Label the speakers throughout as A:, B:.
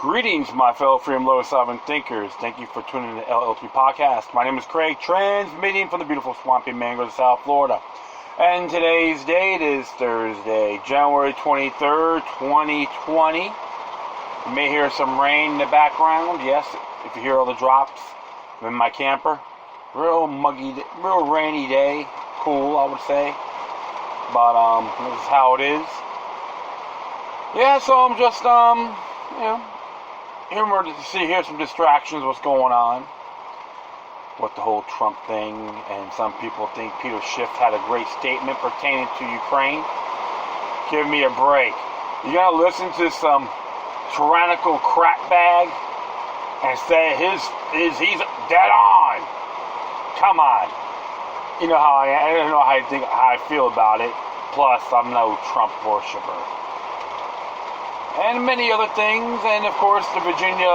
A: Greetings, my fellow freedom low sovereign thinkers. Thank you for tuning in to LLT Podcast. My name is Craig, transmitting from the beautiful swampy mangroves of South Florida. And today's date is Thursday, January 23rd, 2020. You may hear some rain in the background. Yes, if you hear all the drops, I'm in my camper. Real muggy, real rainy day. Cool, I would say. But, this is how it is. Yeah, so I'm just, here's some distractions, what's going on with the whole Trump thing, and some people think Peter Schiff had a great statement pertaining to Ukraine. Give me a break. You gotta listen to some tyrannical crapbag and say he's dead on. Come on. You know how I don't know how I feel about it. Plus, I'm no Trump worshiper. And many other things, and of course the Virginia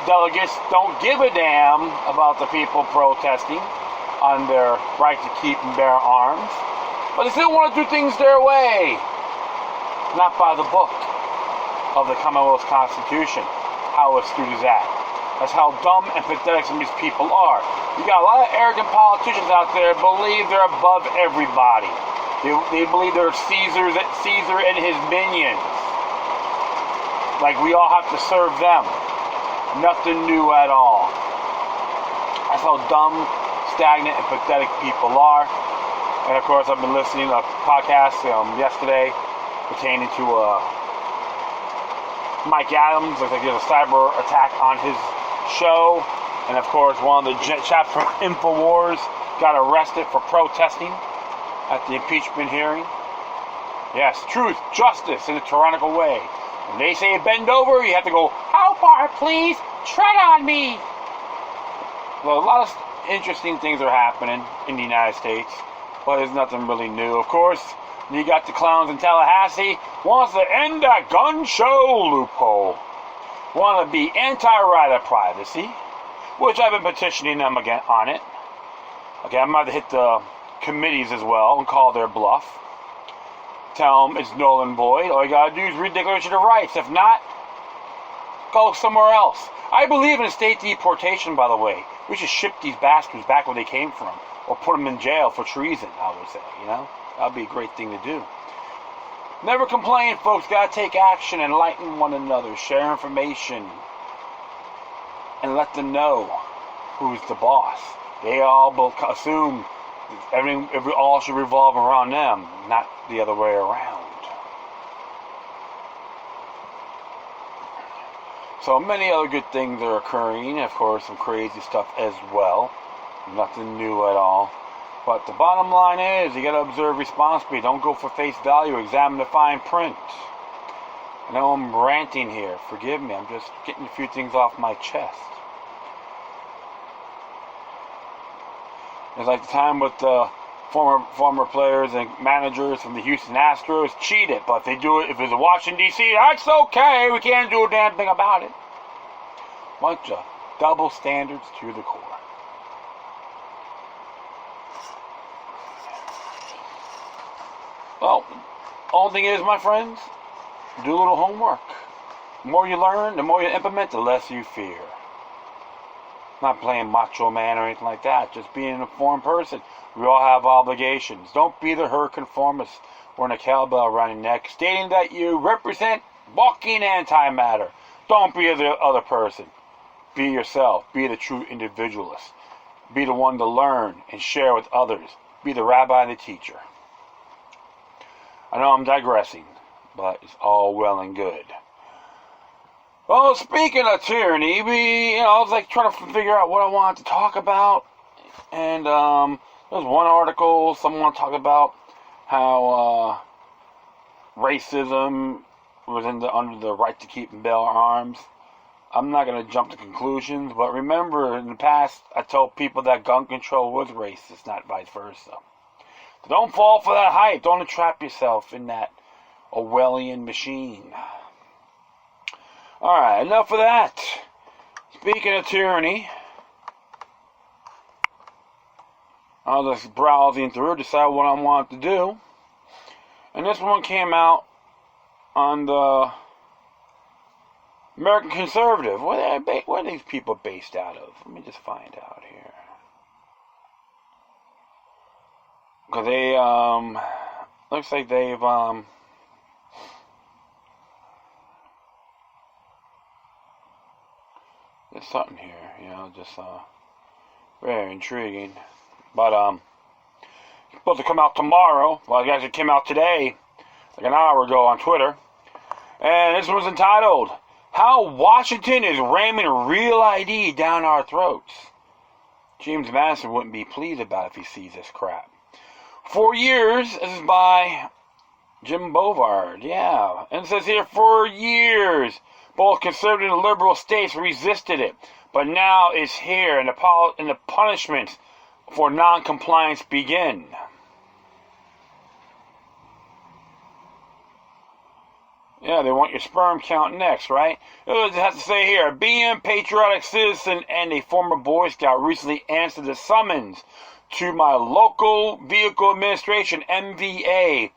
A: delegates don't give a damn about the people protesting on their right to keep and bear arms, but they still want to do things their way, not by the book of the Commonwealth Constitution. How astute is that? That's how dumb and pathetic some of these people are. You got a lot of arrogant politicians out there believe they're above everybody. They believe they're Caesar and his minions. Like we all have to serve them. Nothing new at all. That's how dumb, stagnant, and pathetic people are. And of course, I've been listening to a podcast yesterday pertaining to Mike Adams. Looks like there's a cyber attack on his show. And of course, one of the chaps from InfoWars got arrested for protesting at the impeachment hearing. Yes, truth, justice in a tyrannical way. When they say bend over, you have to go, how far, please? Tread on me! Well, a lot of interesting things are happening in the United States, but there's nothing really new. Of course, you got the clowns in Tallahassee, wants to end that gun show loophole. Want to be anti-right of privacy, which I've been petitioning them again on it. Okay, I'm about to hit the committees as well and call their bluff. Tell them it's null and void. All you gotta do is read the Declaration of Rights. If not, go somewhere else. I believe in state deportation, by the way. We should ship these bastards back where they came from, or put them in jail for treason, I would say, That'd be a great thing to do. Never complain, folks. Gotta take action, enlighten one another, share information, and let them know who's the boss. They all assume all should revolve around them, not the other way around. So many other good things are occurring, of course, some crazy stuff as well. Nothing new at all. But the bottom line is, you gotta observe responsibly. Don't go for face value. Examine the fine print. I know I'm ranting here. Forgive me. I'm just getting a few things off my chest. It's like the time with the former players and managers from the Houston Astros cheated, but if they do it, if it's a Washington D.C., that's okay. We can't do a damn thing about it. Bunch of double standards to the core. Well, only thing is, my friends, do a little homework. The more you learn, the more you implement, the less you fear. Not playing macho man or anything like that. Just being an informed person. We all have obligations. Don't be the herd conformist wearing a cowbell around your neck, stating that you represent walking antimatter. Don't be the other person. Be yourself. Be the true individualist. Be the one to learn and share with others. Be the rabbi and the teacher. I know I'm digressing, but it's all well and good. Well, speaking of tyranny, I was like trying to figure out what I wanted to talk about, and there's one article, someone talked about how racism was under the right to keep and bear arms. I'm not going to jump to conclusions, but remember, in the past, I told people that gun control was racist, not vice versa. So don't fall for that hype. Don't entrap yourself in that Orwellian machine. Alright, enough of that. Speaking of tyranny, I was just browsing through, decide what I wanted to do. And this one came out on the American conservative. Where are these people based out of? Let me just find out here. Because they, looks like they've, there's something here, just, very intriguing. But, it's supposed to come out tomorrow. Well, I guess it came out today, like an hour ago on Twitter. And this was entitled, How Washington is Ramming Real ID Down Our Throats. James Madison wouldn't be pleased about it if he sees this crap. 4 years, this is by Jim Bovard, yeah. And it says here, for years, both conservative and liberal states resisted it. But now it's here, and the punishments for non-compliance begin. Yeah, they want your sperm count next, right? It has to say here, a being patriotic citizen and a former Boy Scout recently answered the summons to my local vehicle administration, MVA,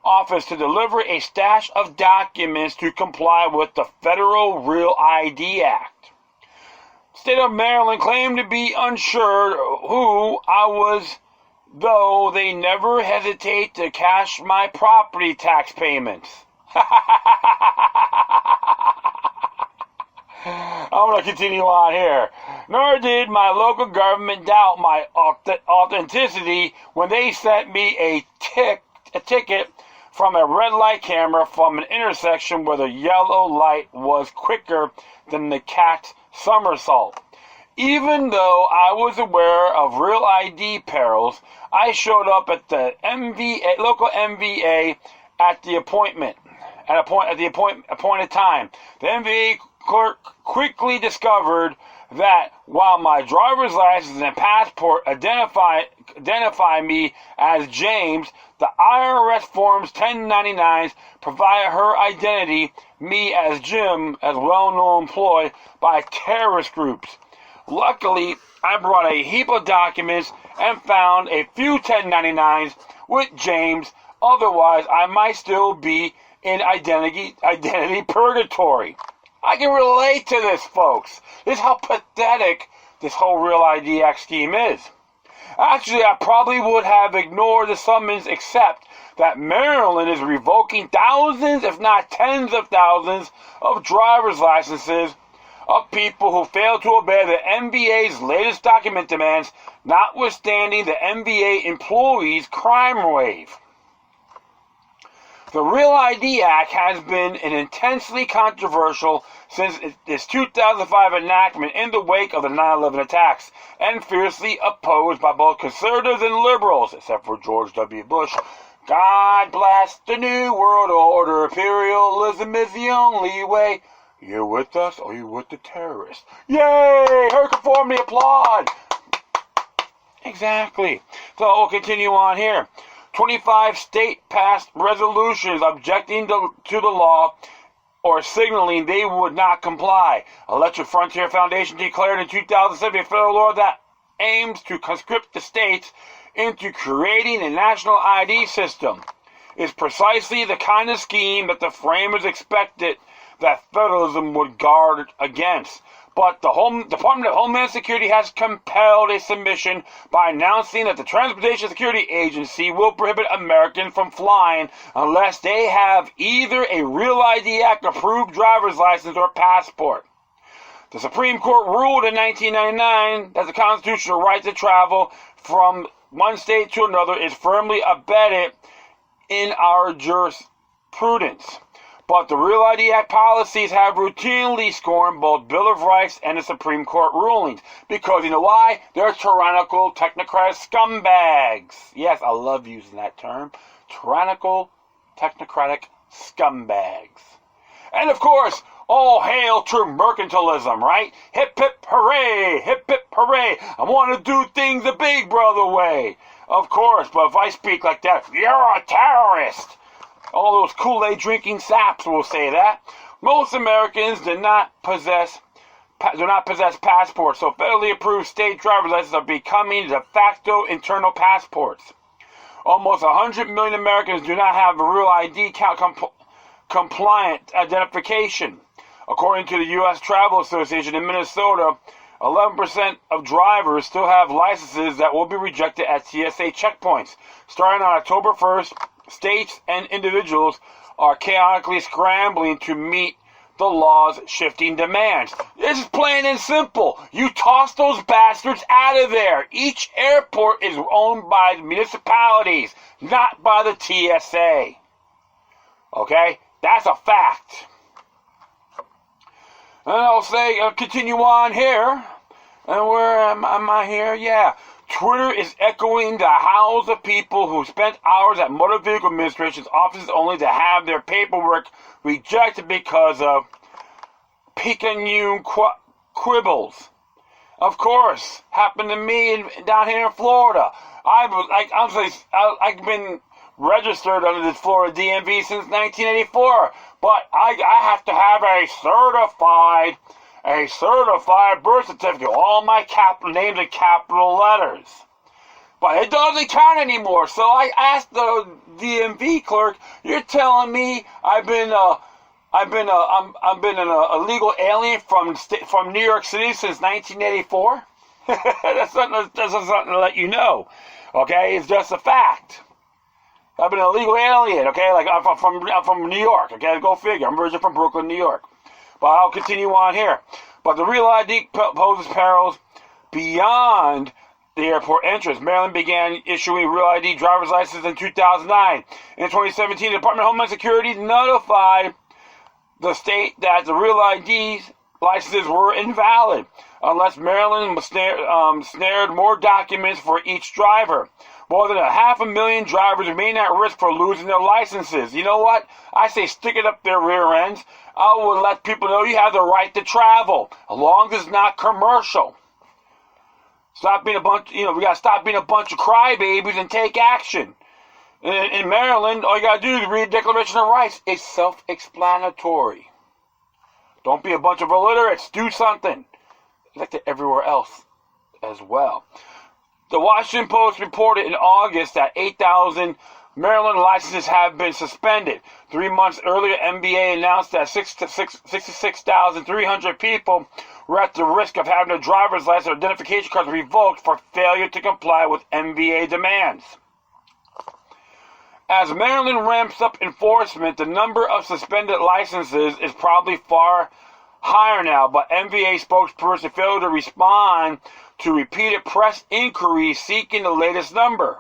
A: office to deliver a stash of documents to comply with the Federal Real ID Act. State of Maryland claimed to be unsure who I was, though they never hesitate to cash my property tax payments. I'm going to continue on here. Nor did my local government doubt my authenticity when they sent me a ticket from a red light camera from an intersection where the yellow light was quicker than the cat's somersault. Even though I was aware of real ID perils, I showed up at the local MVA at the appointed time. The MVA clerk quickly discovered that while my driver's license and passport identify me as James, the IRS forms 1099s provide her identity, me as Jim, as well-known employed by terrorist groups. Luckily, I brought a heap of documents and found a few 1099s with James. Otherwise, I might still be in identity purgatory. I can relate to this, folks. This is how pathetic this whole Real ID Act scheme is. Actually, I probably would have ignored the summons except that Maryland is revoking thousands, if not tens of thousands, of driver's licenses of people who fail to obey the MVA's latest document demands, notwithstanding the MVA employees' crime wave. The Real ID Act has been an intensely controversial since its 2005 enactment in the wake of the 9/11 attacks, and fiercely opposed by both conservatives and liberals, except for George W. Bush. God bless the New World Order. Imperialism is the only way. You with us or you with the terrorists? Yay! Herd conformity, applaud! Exactly. So we'll continue on here. 25 state-passed resolutions objecting to the law or signaling they would not comply. Electric Frontier Foundation declared in 2007 a federal law that aims to conscript the states into creating a national ID system. Is precisely the kind of scheme that the framers expected that federalism would guard against. But the Department of Homeland Security has compelled a submission by announcing that the Transportation Security Agency will prohibit Americans from flying unless they have either a Real ID Act approved driver's license or passport. The Supreme Court ruled in 1999 that the constitutional right to travel from one state to another is firmly embedded in our jurisprudence. But the Real ID Act policies have routinely scorned both Bill of Rights and the Supreme Court rulings. Because, you know why? They're tyrannical, technocratic scumbags. Yes, I love using that term. Tyrannical, technocratic scumbags. And of course, all hail to mercantilism, right? Hip hip hooray, hip hip hooray. I want to do things the Big Brother way. Of course, but if I speak like that, you're a terrorist. All those Kool-Aid drinking saps will say that. Most Americans do not possess passports, so federally approved state driver's licenses are becoming de facto internal passports. Almost 100 million Americans do not have a Real ID compliant identification. According to the U.S. Travel Association in Minnesota, 11% of drivers still have licenses that will be rejected at TSA checkpoints. Starting on October 1st, states and individuals are chaotically scrambling to meet the law's shifting demands. This is plain and simple. You toss those bastards out of there. Each airport is owned by municipalities, not by the TSA. Okay? That's a fact. And I'll continue on here. And where am I here? Yeah. Twitter is echoing the howls of people who spent hours at Motor Vehicle Administration's offices only to have their paperwork rejected because of picayune quibbles. Of course, happened to me down here in Florida. I've been registered under the Florida DMV since 1984, but I have to have a certified birth certificate. All my names in capital letters. But it doesn't count anymore. So I asked the DMV clerk, "You're telling me I've been an illegal alien from New York City since 1984?" That's something to let you know. Okay, it's just a fact. I've been an illegal alien. Okay, like I'm from New York. Okay, go figure. I'm originally from Brooklyn, New York. But I'll continue on here. But the real ID poses perils beyond the airport entrance. Maryland began issuing real ID driver's licenses in 2009. In 2017, the Department of Homeland Security notified the state that the real ID licenses were invalid unless Maryland snared more documents for each driver. More than 500,000 drivers remain at risk for losing their licenses. You know what? I say stick it up their rear ends. I will let people know you have the right to travel, as long as it's not commercial. Stop being we gotta stop being a bunch of crybabies and take action. In Maryland, all you gotta do is read the Declaration of Rights. It's self-explanatory. Don't be a bunch of illiterates. Do something. Like that everywhere else as well. The Washington Post reported in August that 8,000 Maryland licenses have been suspended. 3 months earlier, NBA announced that 66,300 people were at the risk of having their driver's license or identification cards revoked for failure to comply with NBA demands. As Maryland ramps up enforcement, the number of suspended licenses is probably far higher now, but NBA spokesperson failed to respond to repeated press inquiries seeking the latest number.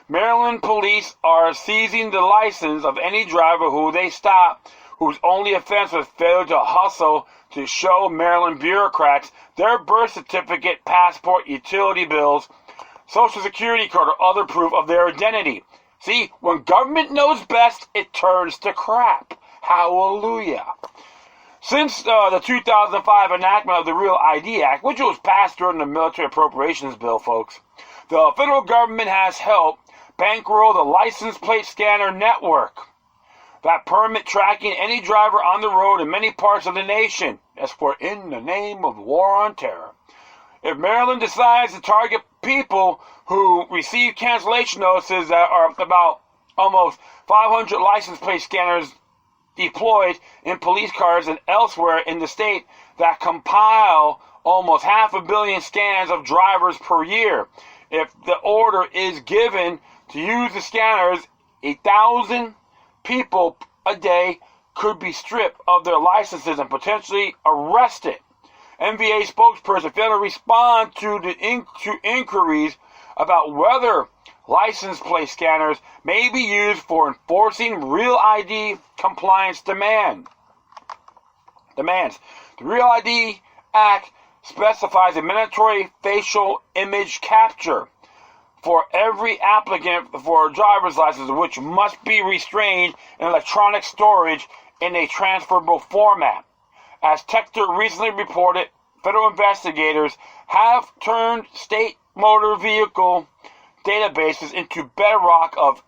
A: Maryland police are seizing the license of any driver who they stop whose only offense was failure to hustle to show Maryland bureaucrats their birth certificate, passport, utility bills, social security card, or other proof of their identity. See, when government knows best, it turns to crap. Hallelujah. Since the 2005 enactment of the Real ID Act, which was passed during the Military Appropriations Bill, folks, the federal government has helped bankroll the license plate scanner network that permit tracking any driver on the road in many parts of the nation. That's for in the name of war on terror. If Maryland decides to target people who receive cancellation notices that are about almost 500 license plate scanners deployed in police cars and elsewhere in the state that compile almost 500 million scans of drivers per year. If the order is given to use the scanners, 1,000 people a day could be stripped of their licenses and potentially arrested. NBA spokesperson failed to respond to inquiries about whether license plate scanners may be used for enforcing Real ID compliance demands. The Real ID Act specifies a mandatory facial image capture for every applicant for a driver's license, which must be restrained in electronic storage in a transferable format. As Texter recently reported, federal investigators have turned state motor vehicle databases into bedrock of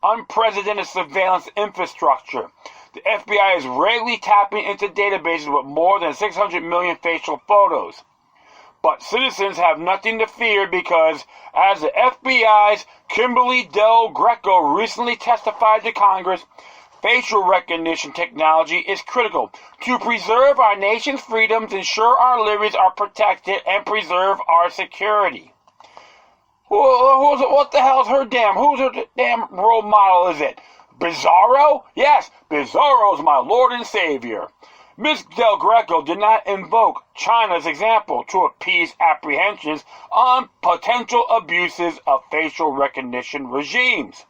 A: unprecedented surveillance infrastructure. The FBI is regularly tapping into databases with more than 600 million facial photos. But citizens have nothing to fear because, as the FBI's Kimberly Del Greco recently testified to Congress, Facial recognition technology is critical to preserve our nation's freedoms, ensure our liberties are protected, and preserve our security. What the hell's her who's her damn role model, is it? Bizarro? Yes, Bizarro's my Lord and Savior. Ms. Del Greco did not invoke China's example to appease apprehensions on potential abuses of facial recognition regimes.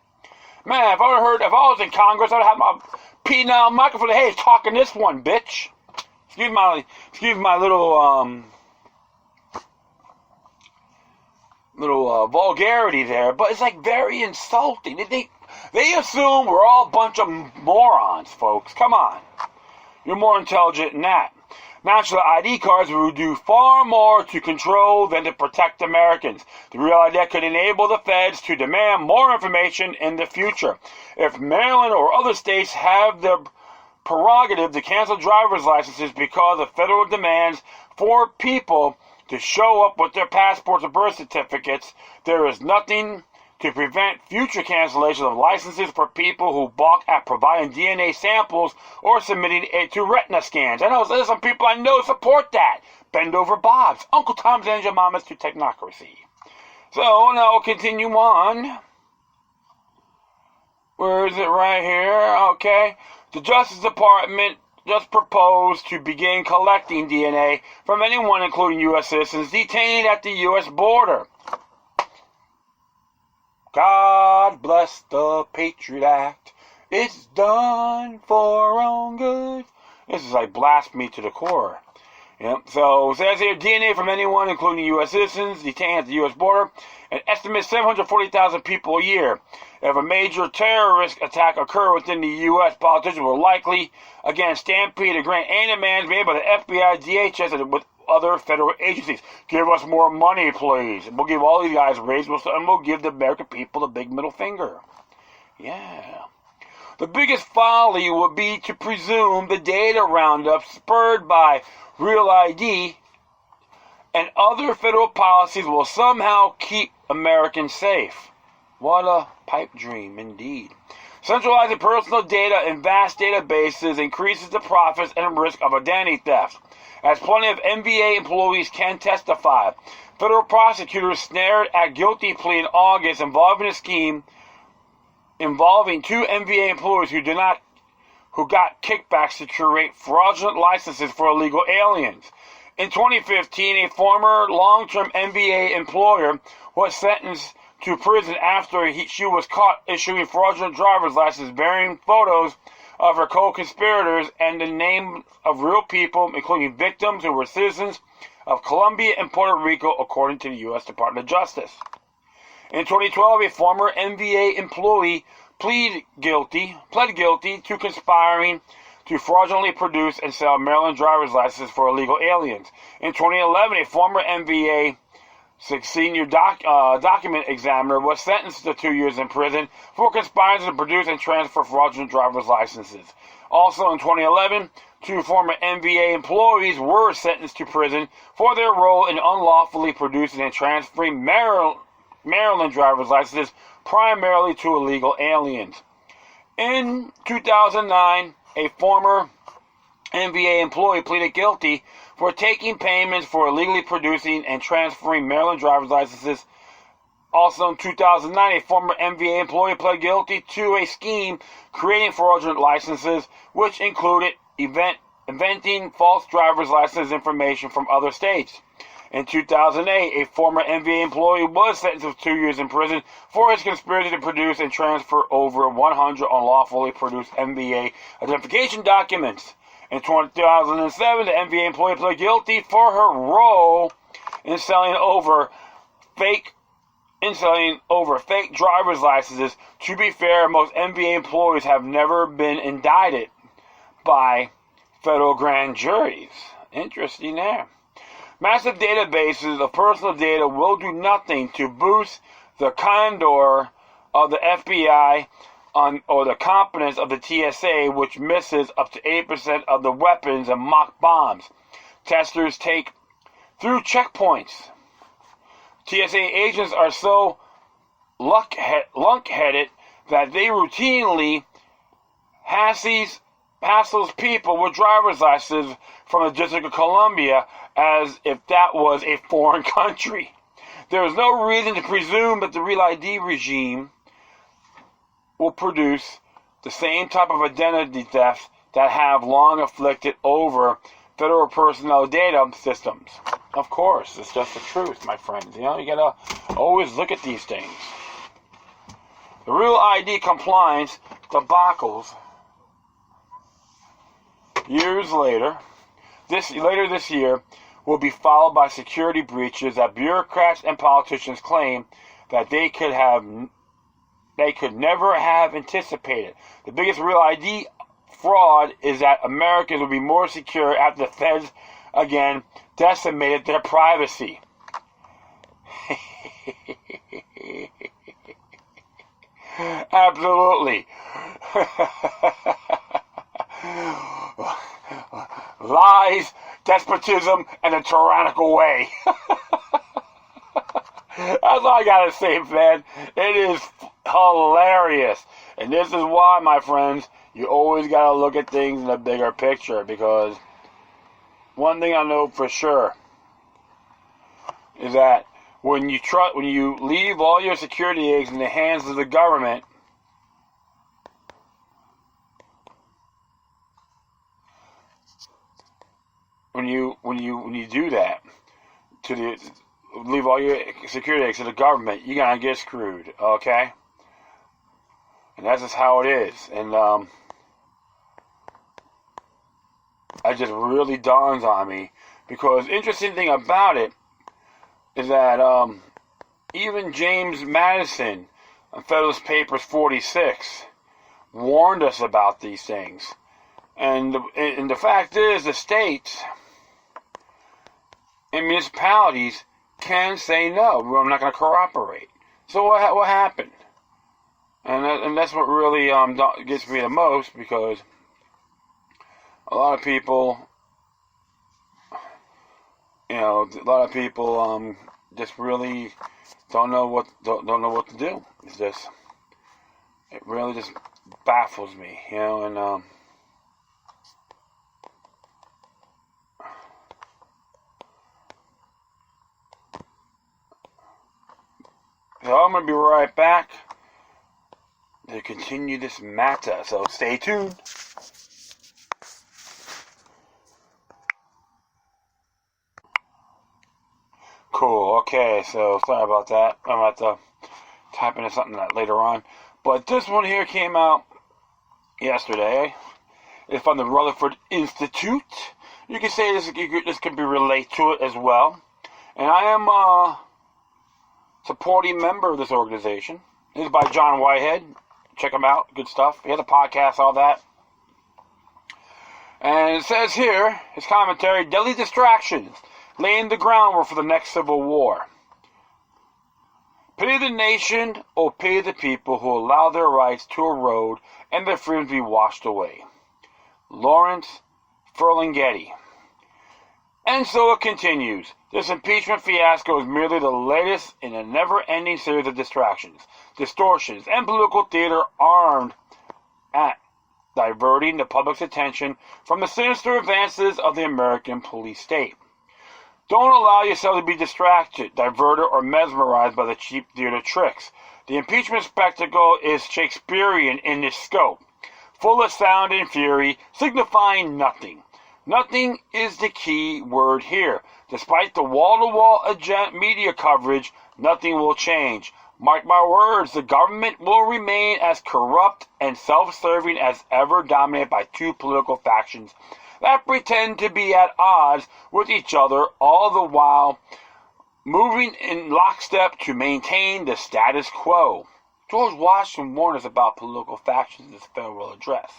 A: Man, if I was in Congress, I'd have my penile microphone. Hey, talking this one, bitch. Excuse my little vulgarity there, but it's like very insulting. They assume we're all a bunch of morons, folks. Come on. You're more intelligent than that. National ID cards will do far more to control than to protect Americans. The Real ID could enable the feds to demand more information in the future. If Maryland or other states have the prerogative to cancel driver's licenses because of federal demands for people to show up with their passports or birth certificates, there is nothing to prevent future cancellation of licenses for people who balk at providing DNA samples or submitting it to retina scans. I know there's some people I know support that. Bend over Bob's, Uncle Tom's and your mama's to technocracy. So now we'll continue on. Where is it? Right here. Okay. The Justice Department just proposed to begin collecting DNA from anyone, including U.S. citizens, detained at the U.S. border. God bless the Patriot Act. It's done for our own good. This is like blasphemy to the core. Yep. So it says here, DNA from anyone, including U.S. citizens, detained at the U.S. border. An estimated 740,000 people a year. If a major terrorist attack occurred within the U.S., politicians will likely, again, stampede to grant any demands made by the FBI, DHS, and with other federal agencies. Give us more money, please. And we'll give all these guys a raise, and we'll give the American people the big middle finger. Yeah. The biggest folly would be to presume the data roundup spurred by Real ID and other federal policies will somehow keep Americans safe. What a pipe dream, indeed. Centralizing personal data in vast databases increases the profits and risk of identity theft. As plenty of NBA employees can testify, federal prosecutors snared at guilty plea in August involving a scheme involving two NBA employees who got kickbacks to create fraudulent licenses for illegal aliens. In 2015, a former long-term NBA employer was sentenced to prison after she was caught issuing fraudulent driver's licenses bearing photos of her co-conspirators and the names of real people, including victims who were citizens of Colombia and Puerto Rico, according to the U.S. Department of Justice. In 2012, a former NBA employee pled guilty to conspiring to fraudulently produce and sell Maryland driver's licenses for illegal aliens. In 2011, a former NBA senior document examiner was sentenced to 2 years in prison for conspiring to produce and transfer fraudulent driver's licenses. Also in 2011, two former NBA employees were sentenced to prison for their role in unlawfully producing and transferring Maryland driver's licenses primarily to illegal aliens. In 2009, a former NBA employee pleaded guilty for taking payments for illegally producing and transferring Maryland driver's licenses. Also in 2009, a former NBA employee pled guilty to a scheme creating fraudulent licenses, which included inventing false driver's license information from other states. In 2008, a former NBA employee was sentenced to 2 years in prison for his conspiracy to produce and transfer over 100 unlawfully produced NBA identification documents. In 2007, the NBA employee pled guilty for her role in selling over fake driver's licenses. To be fair, most NBA employees have never been indicted by federal grand juries. Interesting there. Massive databases of personal data will do nothing to boost the candor of the FBI or the competence of the TSA, which misses up to 80% of the weapons and mock bombs testers take through checkpoints. TSA agents are so lunkheaded that they routinely hassles people with driver's licenses from the District of Columbia as if that was a foreign country. There is no reason to presume that the Real ID regime will produce the same type of identity theft that have long afflicted over federal personnel data systems. Of course, it's just the truth, my friends. You gotta always look at these things. The Real ID compliance debacles years later this year will be followed by security breaches that bureaucrats and politicians claim that they could never have anticipated. The biggest Real ID fraud is that Americans will be more secure after the feds again decimated their privacy. Absolutely. Lies, despotism, and a tyrannical way. That's all I gotta say, man. It is hilarious. And this is why, my friends, you always gotta look at things in a bigger picture, because one thing I know for sure is that when you leave all your security eggs in the hands of the government, when you do that, leave all your security eggs to the government, you're gonna get screwed, okay? And that's just how it is. And it just really dawns on me, because interesting thing about it is that even James Madison on Federalist Papers 46 warned us about these things. And the fact is, the states and municipalities can say no. I'm not going to cooperate. So what happened? And that's what really gets me the most, because a lot of people, just really don't know what to do. It really just baffles me, and so I'm going to be right back to continue this matter, so stay tuned. Cool, okay, so sorry about that. I'm about to type into something that later on. But this one here came out yesterday. It's from the Rutherford Institute. You can say this can be related to it as well. And I am a supporting member of this organization. This is by John Whitehead. Check him out. Good stuff. He has a podcast, all that. And it says here, his commentary, Deadly Distractions, laying the groundwork for the next civil war. Pity the nation, or pity the people who allow their rights to erode and their freedoms to be washed away. Lawrence Ferlinghetti. And so it continues. This impeachment fiasco is merely the latest in a never-ending series of distractions, distortions, and political theater armed at diverting the public's attention from the sinister advances of the American police state. Don't allow yourself to be distracted, diverted, or mesmerized by the cheap theater tricks. The impeachment spectacle is Shakespearean in its scope, full of sound and fury, signifying nothing. Nothing is the key word here. Despite the wall-to-wall media coverage, nothing will change. Mark my words, the government will remain as corrupt and self-serving as ever, dominated by two political factions that pretend to be at odds with each other, all the while moving in lockstep to maintain the status quo. George Washington warned us about political factions in his farewell address.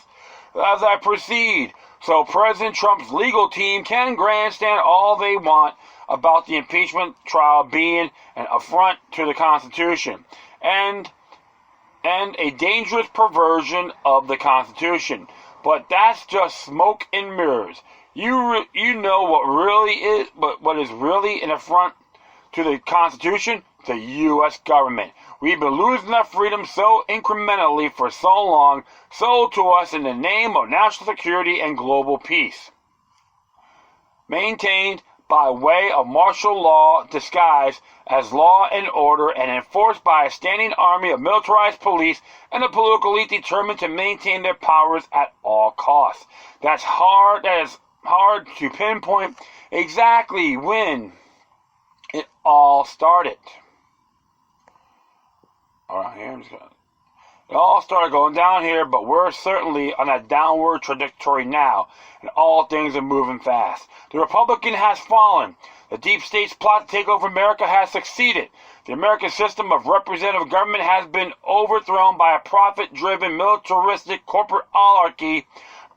A: As I proceed, so President Trump's legal team can grandstand all they want about the impeachment trial being an affront to the Constitution and a dangerous perversion of the Constitution. But that's just smoke and mirrors. You know what is really an affront to the Constitution? the U.S. government. We've been losing our freedom so incrementally for so long, sold to us in the name of national security and global peace. Maintained by way of martial law disguised as law and order and enforced by a standing army of militarized police and a political elite determined to maintain their powers at all costs. That is hard to pinpoint exactly when it all started. Alright, here it all started going down here, but we're certainly on a downward trajectory now, and all things are moving fast. The Republican has fallen. The deep state's plot to take over America has succeeded. The American system of representative government has been overthrown by a profit-driven, militaristic corporate oligarchy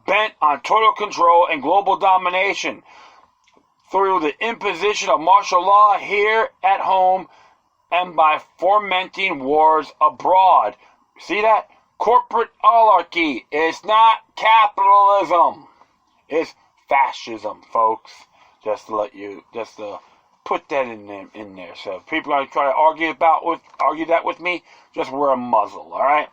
A: bent on total control and global domination through the imposition of martial law here at home and by fomenting wars abroad. See that? Corporate oligarchy is not capitalism. It's fascism, folks. Just to put that in there. So if people are trying to argue that with me, just wear a muzzle, all right?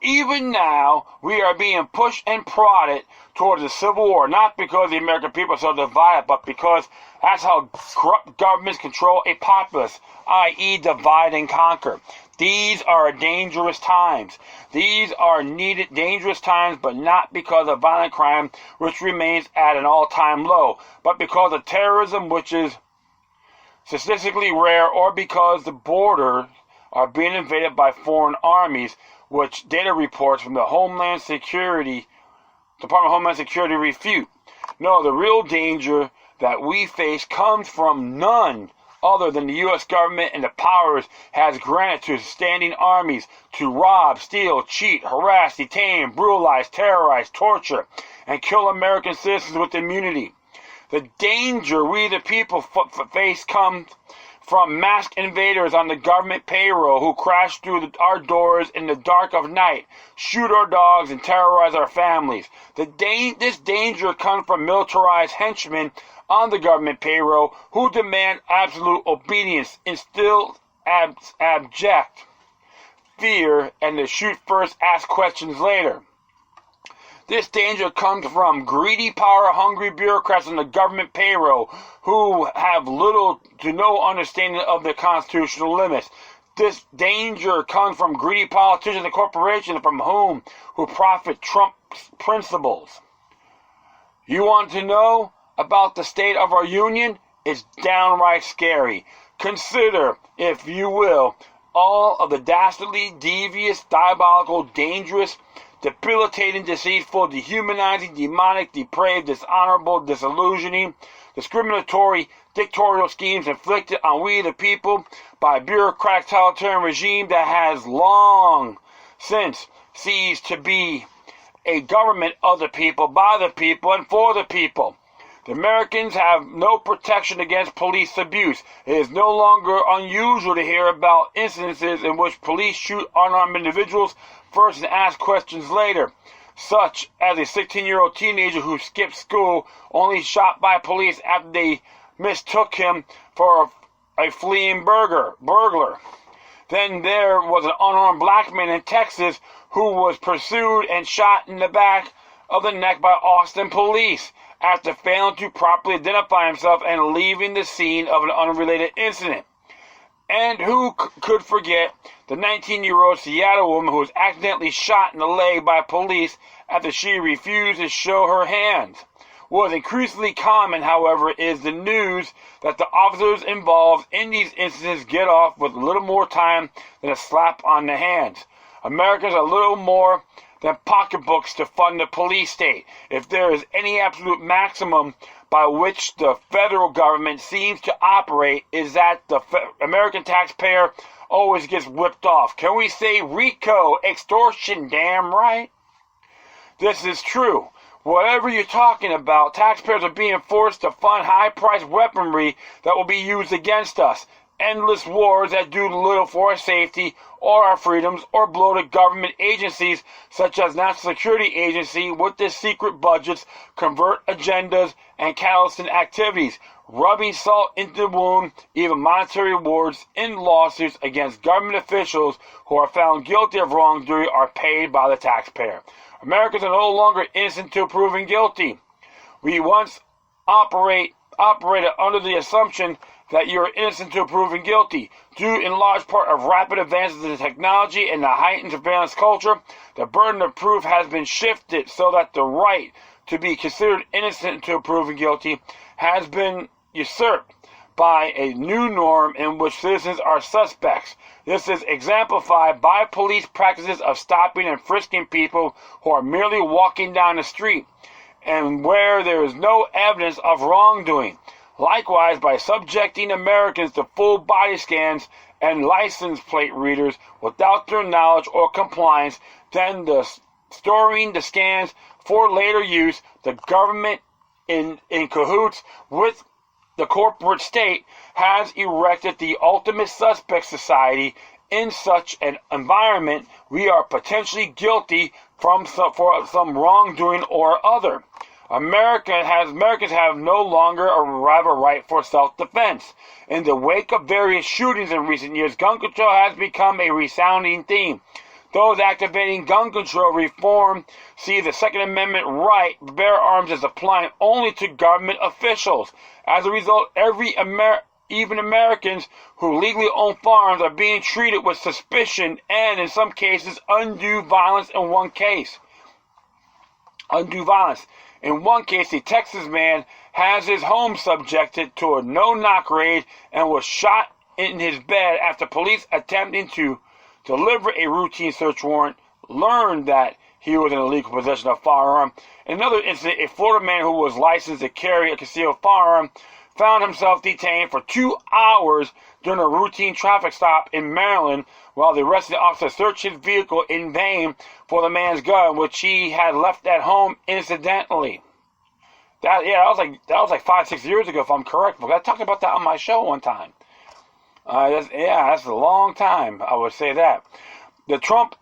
A: Even now, we are being pushed and prodded towards a civil war, not because the American people are so divided, but because that's how corrupt governments control a populace, i.e. divide and conquer. These are dangerous times. These are needed dangerous times, but not because of violent crime, which remains at an all-time low, but because of terrorism, which is statistically rare, or because the borders are being invaded by foreign armies, which data reports from the Department of Homeland Security refute. No, the real danger that we face comes from none other than the U.S. government and the powers has granted to standing armies to rob, steal, cheat, harass, detain, brutalize, terrorize, torture, and kill American citizens with immunity. The danger we the people face comes from masked invaders on the government payroll who crash through our doors in the dark of night, shoot our dogs, and terrorize our families. This danger comes from militarized henchmen on the government payroll who demand absolute obedience, instill abject fear, and to shoot first, ask questions later. This danger comes from greedy, power-hungry bureaucrats on the government payroll who have little to no understanding of the constitutional limits. This danger comes from greedy politicians and corporations who profit Trump's principles. You want to know about the state of our union? It's downright scary. Consider, if you will, all of the dastardly, devious, diabolical, dangerous, debilitating, deceitful, dehumanizing, demonic, depraved, dishonorable, disillusioning, discriminatory, dictatorial schemes inflicted on we the people by a bureaucratic totalitarian regime that has long since ceased to be a government of the people, by the people, and for the people. The Americans have no protection against police abuse. It is no longer unusual to hear about instances in which police shoot unarmed individuals first and ask questions later, such as a 16-year-old teenager who skipped school, only shot by police after they mistook him for a fleeing burglar. Then there was an unarmed black man in Texas who was pursued and shot in the back of the neck by Austin police after failing to properly identify himself and leaving the scene of an unrelated incident. And who could forget the 19-year-old Seattle woman who was accidentally shot in the leg by police after she refused to show her hands? What is increasingly common, however, is the news that the officers involved in these incidents get off with little more time than a slap on the hands. Americans are little more than pocketbooks to fund the police state. If there is any absolute maximum by which the federal government seems to operate, is that the American taxpayer always gets whipped off. Can we say RICO, extortion? Damn right. This is true. Whatever you're talking about, taxpayers are being forced to fund high-priced weaponry that will be used against us. Endless wars that do little for our safety or our freedoms, or bloated government agencies such as National Security Agency with their secret budgets, convert agendas, and callous activities. rubbing salt into the wound, even monetary rewards in lawsuits against government officials who are found guilty of wrongdoing are paid by the taxpayer. Americans are no longer innocent until proven guilty. We once operated under the assumption that you are innocent until proven guilty. Due in large part of rapid advances in technology and the heightened surveillance culture, the burden of proof has been shifted so that the right to be considered innocent until proven guilty has been usurped by a new norm in which citizens are suspects. This is exemplified by police practices of stopping and frisking people who are merely walking down the street and where there is no evidence of wrongdoing. Likewise, by subjecting Americans to full body scans and license plate readers without their knowledge or compliance, then storing the scans for later use, the government in cahoots with the corporate state has erected the ultimate suspect society. In such an environment, we are potentially guilty for some wrongdoing or other. Americans have no longer a right for self-defense. In the wake of various shootings in recent years, gun control has become a resounding theme. Those activating gun control reform see the Second Amendment right to bear arms as applying only to government officials. As a result, even Americans who legally own firearms are being treated with suspicion and, in some cases, undue violence. In one case, a Texas man has his home subjected to a no-knock raid and was shot in his bed after police attempting to deliver a routine search warrant learned that he was in illegal possession of a firearm. In another incident, a Florida man who was licensed to carry a concealed firearm found himself detained for 2 hours during a routine traffic stop in Maryland while the arresting officer searched his vehicle in vain for the man's gun, which he had left at home incidentally. That was like 5-6 years ago, if I'm correct. But I talked about that on my show one time. That's a long time, I would say that. The Trump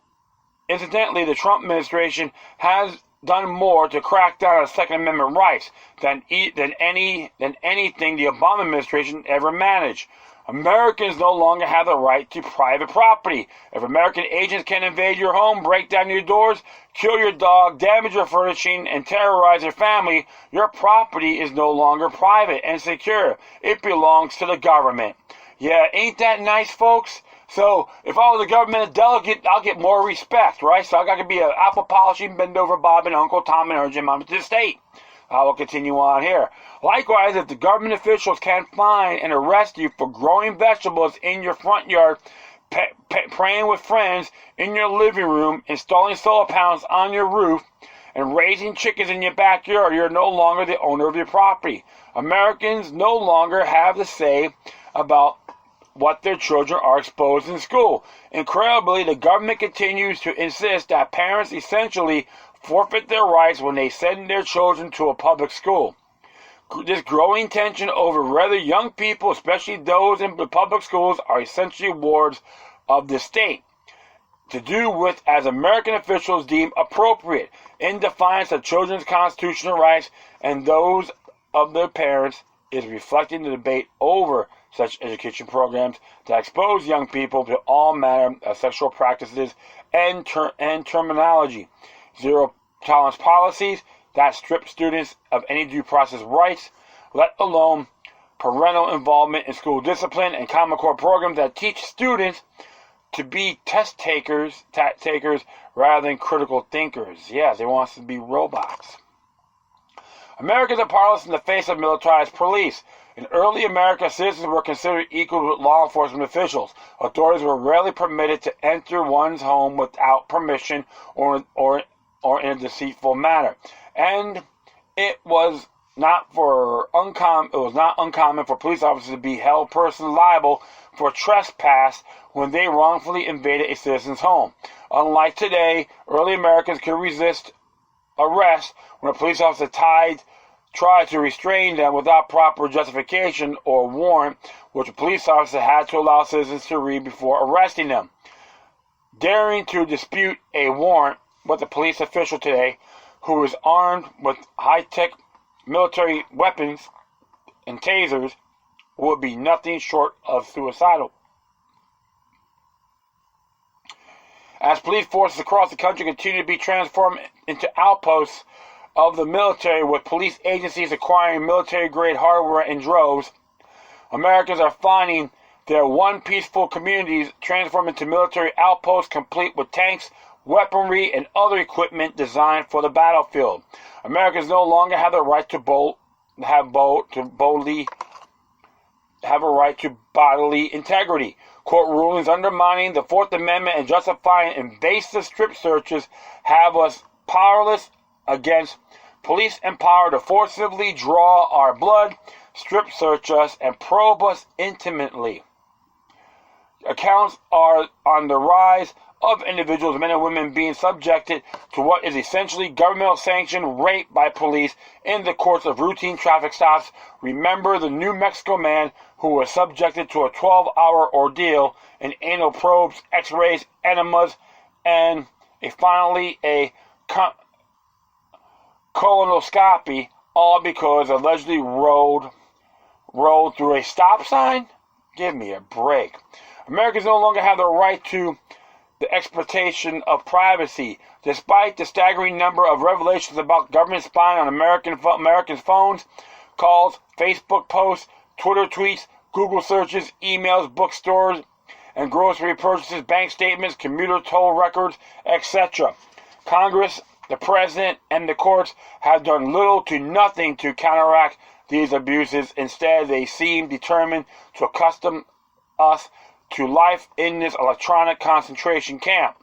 A: administration has done more to crack down on Second Amendment rights than anything the Obama administration ever managed. Americans no longer have the right to private property. If American agents can invade your home, break down your doors, kill your dog, damage your furnishing, and terrorize your family, your property is no longer private and secure. It belongs to the government. Yeah, ain't that nice, folks? So, if I was a government delegate, I'll get more respect, right? So I got to be an apple polishing, bend over Bob and Uncle Tom and urge him on to the state. I will continue on here. Likewise, if the government officials can find and arrest you for growing vegetables in your front yard, praying with friends in your living room, installing solar panels on your roof, and raising chickens in your backyard, you're no longer the owner of your property. Americans no longer have the say about what their children are exposed in school. Incredibly, the government continues to insist that parents essentially forfeit their rights when they send their children to a public school. This growing tension over whether young people, especially those in the public schools, are essentially wards of the state, to do with as American officials deem appropriate, in defiance of children's constitutional rights and those of their parents, is reflecting the debate over such education programs that expose young people to all manner of sexual practices and terminology. Zero tolerance policies that strip students of any due process rights, let alone parental involvement in school discipline, and Common Core programs that teach students to be test takers rather than critical thinkers. Yeah, they want us to be robots. Americans are powerless in the face of militarized police. In early America, citizens were considered equal with law enforcement officials. Authorities were rarely permitted to enter one's home without permission or in a deceitful manner. And it was not uncommon for police officers to be held personally liable for trespass when they wrongfully invaded a citizen's home. Unlike today, early Americans could resist arrest when a police officer tried to restrain them without proper justification or warrant, which a police officer had to allow citizens to read before arresting them. Daring to dispute a warrant with a police official today who is armed with high-tech military weapons and tasers would be nothing short of suicidal. As police forces across the country continue to be transformed into outposts of the military, with police agencies acquiring military-grade hardware in droves, Americans are finding their one peaceful communities transformed into military outposts complete with tanks, weaponry, and other equipment designed for the battlefield. Americans no longer have the right to bodily integrity. Court rulings undermining the Fourth Amendment and justifying invasive strip searches have us powerless against police empowered to forcibly draw our blood, strip search us, and probe us intimately. Accounts are on the rise of individuals, men and women, being subjected to what is essentially governmental sanctioned rape by police in the course of routine traffic stops. Remember the New Mexico man who was subjected to a 12-hour ordeal in anal probes, x-rays, enemas, and finally a colonoscopy, all because allegedly rolled through a stop sign? Give me a break. Americans no longer have the right to the exploitation of privacy. Despite the staggering number of revelations about government spying on Americans' phones, calls, Facebook posts, Twitter tweets, Google searches, emails, bookstores, and grocery purchases, bank statements, commuter toll records, etc. Congress, the President, and the courts have done little to nothing to counteract these abuses. Instead, they seem determined to accustom us to life in this electronic concentration camp.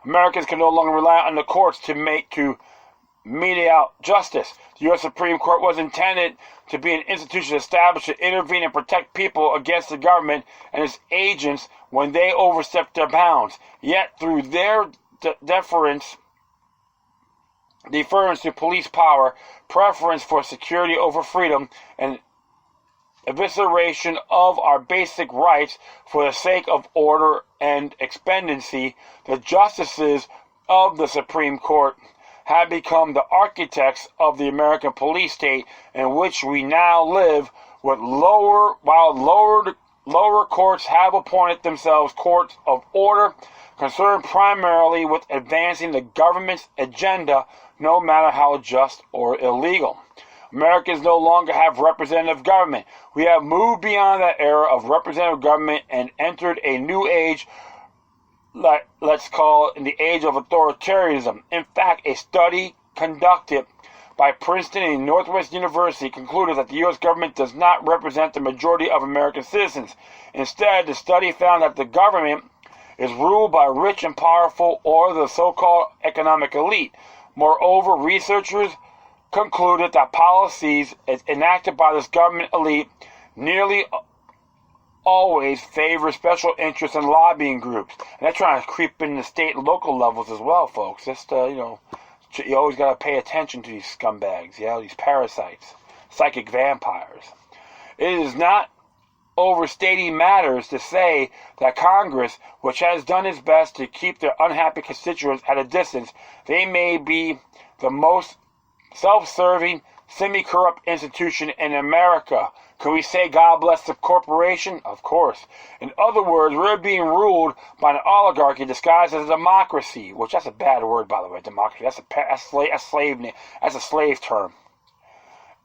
A: Americans can no longer rely on the courts to mete out justice. The U.S. Supreme Court was intended to be an institution established to intervene and protect people against the government and its agents when they overstep their bounds. Yet, through their deference to police power, preference for security over freedom, and evisceration of our basic rights for the sake of order and expediency, the justices of the Supreme Court have become the architects of the American police state in which we now live, while lower courts have appointed themselves courts of order, concerned primarily with advancing the government's agenda, no matter how just or illegal. Americans no longer have representative government. We have moved beyond that era of representative government and entered a new age, let's call it the age of authoritarianism. In fact, a study conducted by Princeton and Northwest University concluded that the U.S. government does not represent the majority of American citizens. Instead, the study found that the government is ruled by rich and powerful, or the so-called economic elite. Moreover, researchers concluded that policies enacted by this government elite nearly always favor special interests and lobbying groups. And they're trying to creep in the state and local levels as well, folks. Just, you always got to pay attention to these scumbags, these parasites, psychic vampires. It is not overstating matters to say that Congress, which has done its best to keep their unhappy constituents at a distance, they may be the most self-serving, semi-corrupt institution in America. Can we say God bless the corporation? Of course. In other words, we're being ruled by an oligarchy disguised as a democracy, which that's a bad word, by the way, democracy. That's a slave term.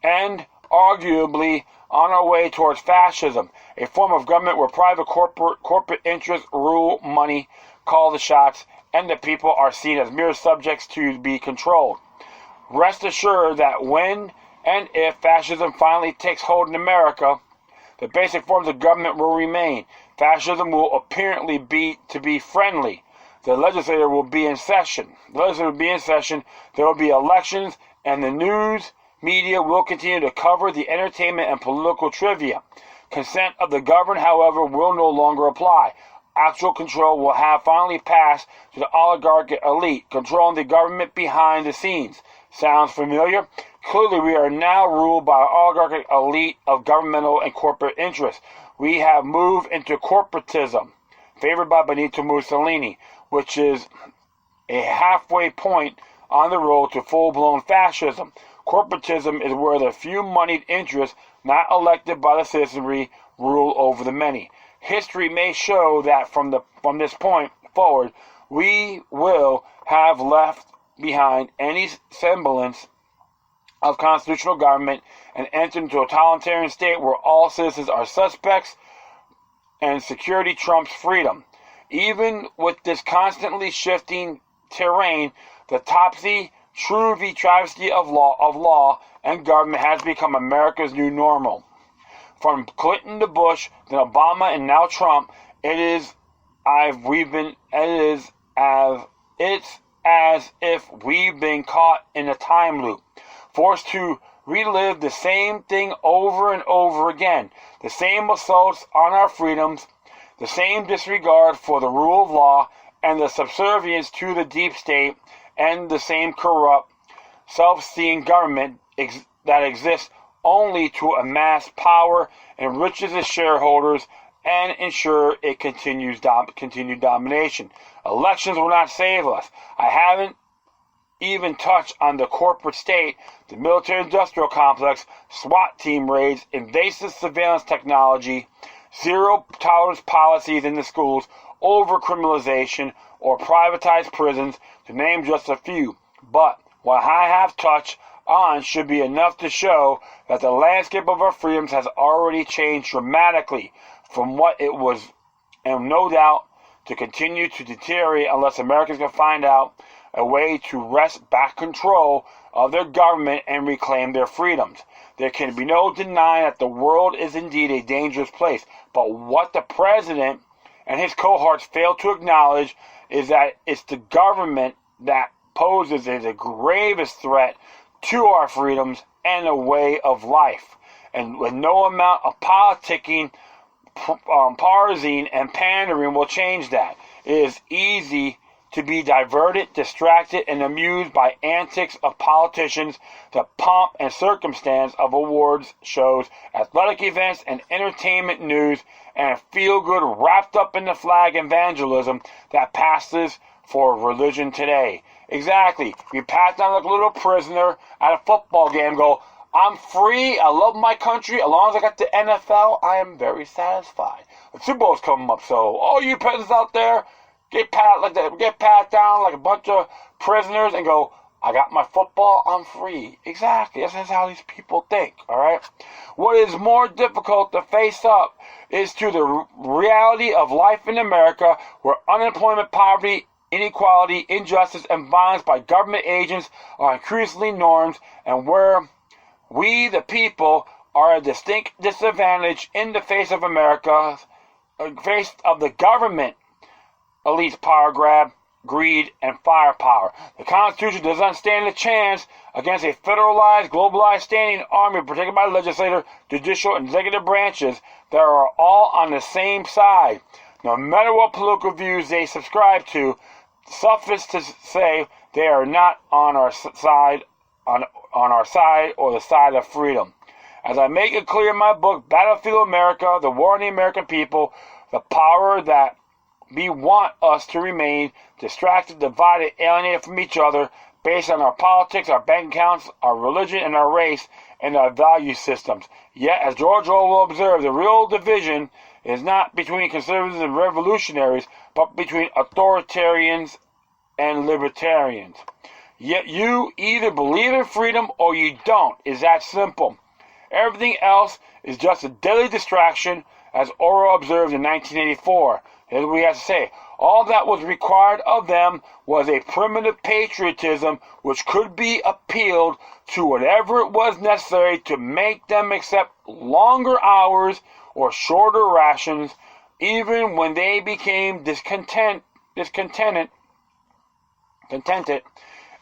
A: And arguably on our way towards fascism, a form of government where private corporate interests rule, money, call the shots, and the people are seen as mere subjects to be controlled. Rest assured that when and if fascism finally takes hold in America, the basic forms of government will remain. Fascism will apparently be friendly. The legislature will be in session. There will be elections, and the news media will continue to cover the entertainment and political trivia. Consent of the governed, however, will no longer apply. Actual control will have finally passed to the oligarchic elite, controlling the government behind the scenes. Sounds familiar? Clearly, we are now ruled by an oligarchic elite of governmental and corporate interests. We have moved into corporatism, favored by Benito Mussolini, which is a halfway point on the road to full-blown fascism. Corporatism is where the few moneyed interests not elected by the citizenry, rule over the many. History may show that from this point forward, we will have left behind any semblance of constitutional government and entered into a totalitarian state where all citizens are suspects and security trumps freedom. Even with this constantly shifting terrain, the topsy-turvy travesty of law and government has become America's new normal. From Clinton to Bush, then Obama, and now Trump, it's as if we've been caught in a time loop, forced to relive the same thing over and over again, the same assaults on our freedoms, the same disregard for the rule of law, and the subservience to the deep state, and the same corrupt, self-seeing government that exists only to amass power, enriches its shareholders, and ensure it continued domination. Elections will not save us. I haven't even touched on the corporate state, the military-industrial complex, SWAT team raids, invasive surveillance technology, zero-tolerance policies in the schools, over-criminalization, or privatized prisons, to name just a few. But what I have touched on should be enough to show that the landscape of our freedoms has already changed dramatically from what it was, and no doubt to continue to deteriorate unless Americans can find out a way to wrest back control of their government and reclaim their freedoms. There can be no denying that the world is indeed a dangerous place, but what the president and his cohorts fail to acknowledge is that it's the government that poses the gravest threat to our freedoms and a way of life. And with no amount of politicking, parsing, and pandering will change that. It is easy to be diverted, distracted, and amused by antics of politicians, the pomp and circumstance of awards shows, athletic events, and entertainment news, and feel-good wrapped up in the flag evangelism that passes for religion today. Exactly. You pat down like a little prisoner at a football game, go, I'm free, I love my country, as long as I got the NFL, I am very satisfied. The Super Bowl's coming up, so all you peasants out there, get pat down like a bunch of prisoners and go, I got my football, I'm free. Exactly. That's how these people think, all right? What is more difficult to face up is to the reality of life in America, where unemployment, poverty, inequality, injustice, and violence by government agents are increasingly norms, and where we, the people, are at a distinct disadvantage in the face of America, face of the government elite's power grab, greed, and firepower. The Constitution does not stand a chance against a federalized, globalized standing army protected by the legislature, judicial, and executive branches that are all on the same side. No matter what political views they subscribe to, suffice to say they are not on our side, on our side or the side of freedom. As I make it clear in my book, Battlefield America, The War on the American People, the power that we want us to remain distracted, divided, alienated from each other based on our politics, our bank accounts, our religion, and our race, and our value systems. Yet, as George Orwell observed, the real division is not between conservatives and revolutionaries, but between authoritarians and libertarians. Yet you either believe in freedom or you don't. It's that simple. Everything else is just a daily distraction, as Orwell observed in 1984. Here's what we have to say. All that was required of them was a primitive patriotism which could be appealed to whatever it was necessary to make them accept longer hours or shorter rations, even when they became discontented,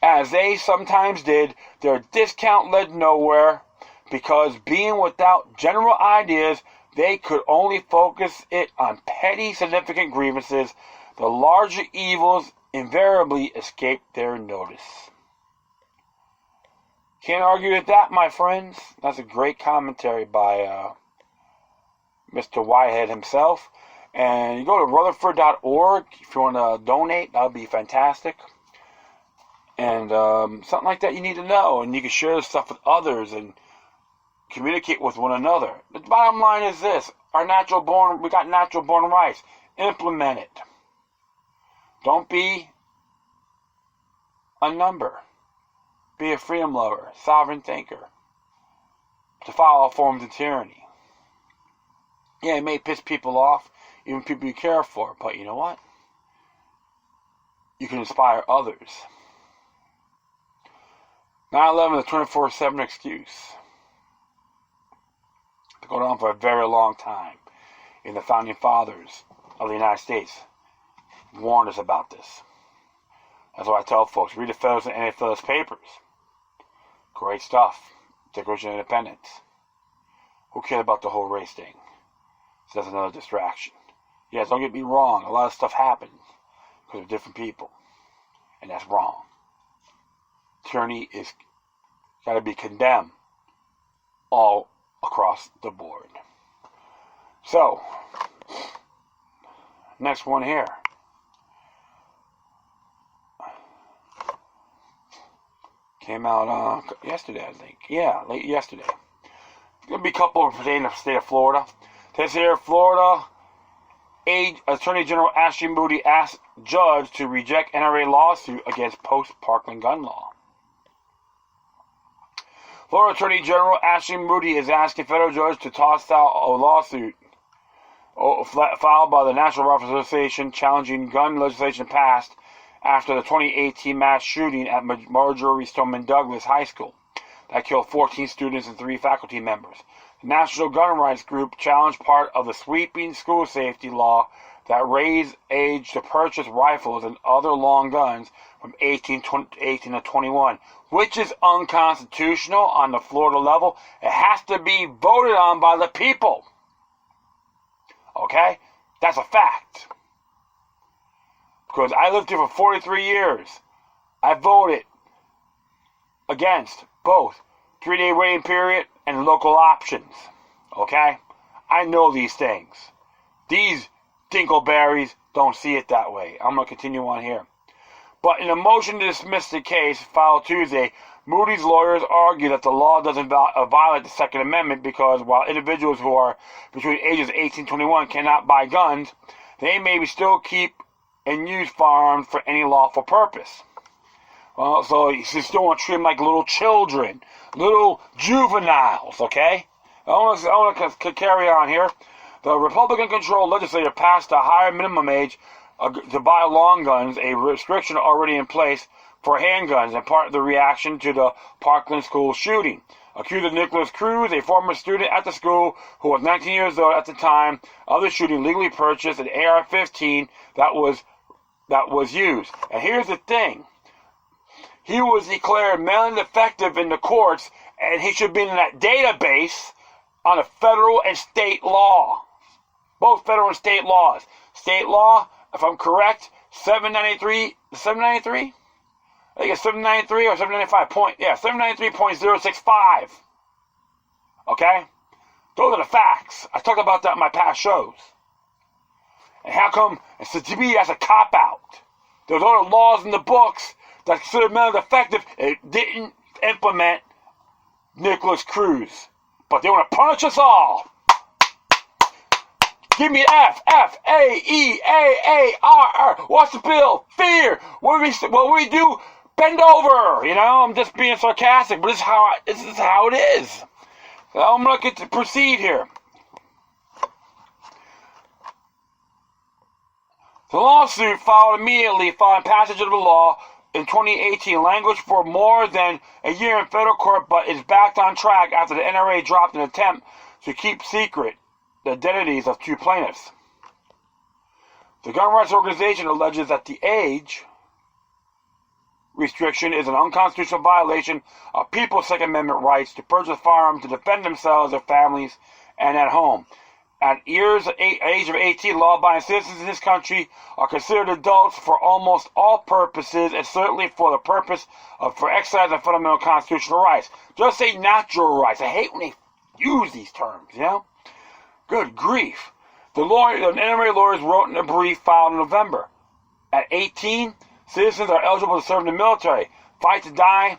A: as they sometimes did. Their discount led nowhere, because being without general ideas, they could only focus it on petty, significant grievances. The larger evils invariably escaped their notice. Can't argue with that, my friends. That's a great commentary by Mr. Whitehead himself. And you go to rutherford.org if you want to donate. That would be fantastic. And something like that you need to know. And you can share this stuff with others and communicate with one another. The bottom line is this: we got natural born rights. Implement it. Don't be a number. Be a freedom lover, sovereign thinker. To follow all forms of tyranny. Yeah, it may piss people off, even people you care for, but you know what? You can inspire others. 9/11 is a 24/7 excuse. To go on for a very long time. And the founding fathers of the United States warned us about this. That's why I tell folks, read the Federalist and Anti-Federalist papers. Great stuff. Declaration of Independence. Who cares about the whole race thing? So that's another distraction. Yes, don't get me wrong. A lot of stuff happens because of different people. And that's wrong. Tyranny is got to be condemned all across the board. So, next one here. Came out yesterday, I think. Yeah, late yesterday. Going to be a couple pertaining to the state of Florida. It says here, Florida Attorney General Ashley Moody asked judge to reject NRA lawsuit against Post-Parkland gun law. Florida Attorney General Ashley Moody is asking federal judge to toss out a lawsuit filed by the National Rifle Association challenging gun legislation passed after the 2018 mass shooting at Marjorie Stoneman Douglas High School that killed 14 students and 3 faculty members. The National Gun Rights Group challenged part of the sweeping school safety law that raised age to purchase rifles and other long guns from 18 to 21, which is unconstitutional on the Florida level. It has to be voted on by the people. Okay? That's a fact. Because I lived here for 43 years. I voted against both 3-day waiting period and local options. Okay? I know these things. These Dinkleberries don't see it that way. I'm going to continue on here. But in a motion to dismiss the case filed Tuesday, Moody's lawyers argue that the law doesn't violate the Second Amendment because while individuals who are between ages 18 and 21 cannot buy guns, they may still keep and use firearms for any lawful purpose. Well, so you still want to treat them like little children, little juveniles, okay? I want to carry on here. The Republican-controlled legislature passed a higher minimum age to buy long guns, a restriction already in place for handguns, and part of the reaction to the Parkland school shooting. Accuser Nicholas Cruz, a former student at the school who was 19 years old at the time of the shooting, legally purchased an AR-15 that was used. And here's the thing. He was declared mentally defective in the courts, and he should be in that database on a federal and state law. Both federal and state laws. State law, if I'm correct, 793? I think it's 793 or 795. 793.065. Okay? Those are the facts. I talked about that in my past shows. And how come, to me, that's a cop-out. There's other laws in the books that consider mentally defective. It didn't implement Nicholas Cruz. But they want to punish us all. Give me F, F-A-E-A-A-R-R. What's the bill? Fear. What we do? Bend over. You know, I'm just being sarcastic, but this is how it is. So I'm going to get to proceed here. The lawsuit filed immediately following passage of the law in 2018, languished for more than a year in federal court, but is back on track after the NRA dropped an attempt to keep secret the identities of 2 plaintiffs. The gun rights organization alleges that the age restriction is an unconstitutional violation of people's Second Amendment rights to purchase firearms to defend themselves, their families, and at home. At age of 18, law-abiding citizens in this country are considered adults for almost all purposes, and certainly for the purpose of exercising fundamental constitutional rights. Just say natural rights. I hate when they use these terms, you know? Good grief. The NRA lawyers wrote in a brief filed in November. At 18, citizens are eligible to serve in the military, fight and die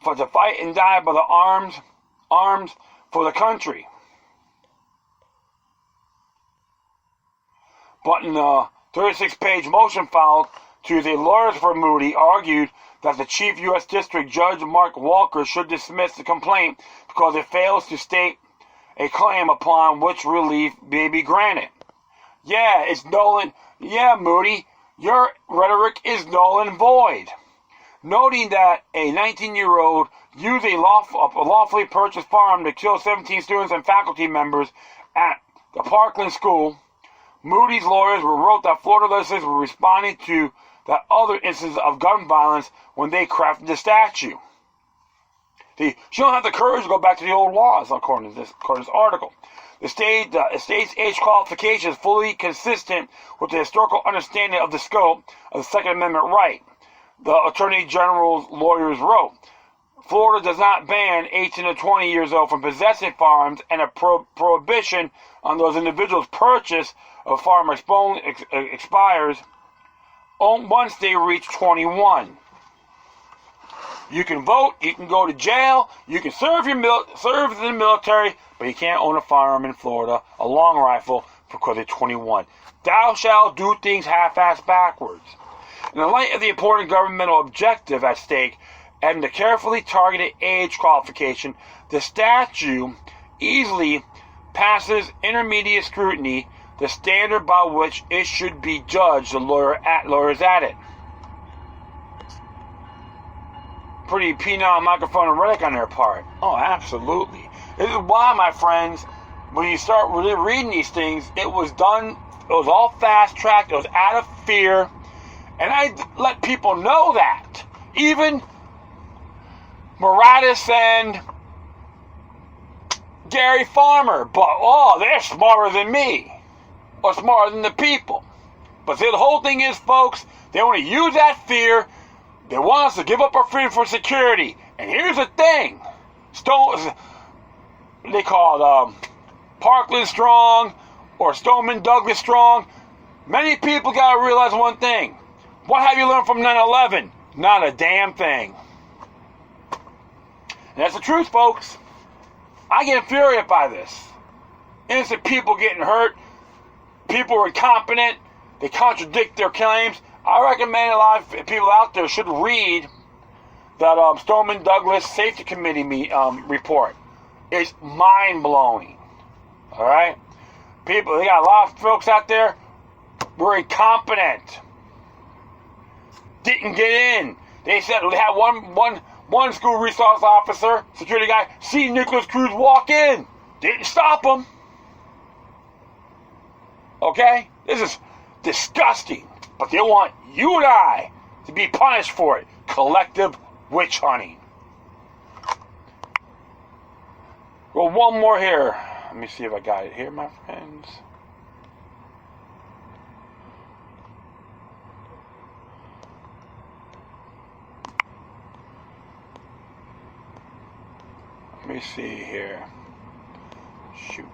A: by the arms for the country. But in a 36-page motion filed Tuesday, lawyers for Moody argued that the Chief U.S. District Judge Mark Walker should dismiss the complaint because it fails to state a claim upon which relief may be granted. Yeah, it's null and... Yeah, Moody, your rhetoric is null and void. Noting that a 19-year-old used a lawfully purchased firearm to kill 17 students and faculty members at the Parkland School, Moody's lawyers wrote that Florida legislators were responding to that other instances of gun violence when they crafted the statute. See, she don't have the courage to go back to the old laws, according to this article. The state's age qualification is fully consistent with the historical understanding of the scope of the Second Amendment right, the Attorney General's lawyers wrote. Florida does not ban 18 to 20 years old from possessing firearms, and a prohibition on those individuals' purchase of firearm expires once they reach 21. You can vote, you can go to jail, you can serve in the military, but you can't own a firearm in Florida, a long rifle, because they're 21. Thou shalt do things half-assed backwards. In the light of the important governmental objective at stake and the carefully targeted age qualification, the statute easily passes intermediate scrutiny, the standard by which it should be judged, the lawyers added. Pretty penile microphone and rhetoric on their part. Oh, absolutely. This is why, my friends, when you start really reading these things, it was all fast-tracked, it was out of fear, and I let people know that. Even Moratis and Gary Farmer, but they're smarter than me, or smarter than the people. But see, the whole thing is, folks, they want to use that fear. They want us to give up our freedom for security. And here's the thing: they call it Parkland strong or Stoneman Douglas strong. Many people got to realize one thing: what have you learned from 9/11? Not a damn thing. And that's the truth, folks. I get infuriated by this. Innocent people getting hurt. People are incompetent. They contradict their claims. I recommend a lot of people out there should read that Stoneman Douglas Safety Committee report. It's mind-blowing. All right? They got a lot of folks out there were incompetent. Didn't get in. They said they had one school resource officer, security guy, see Nicholas Cruz walk in. Didn't stop him. Okay? This is disgusting. But they want you and I to be punished for it. Collective witch hunting. Well, one more here. Let me see if I got it here, my friends. Let me see here. Shoot.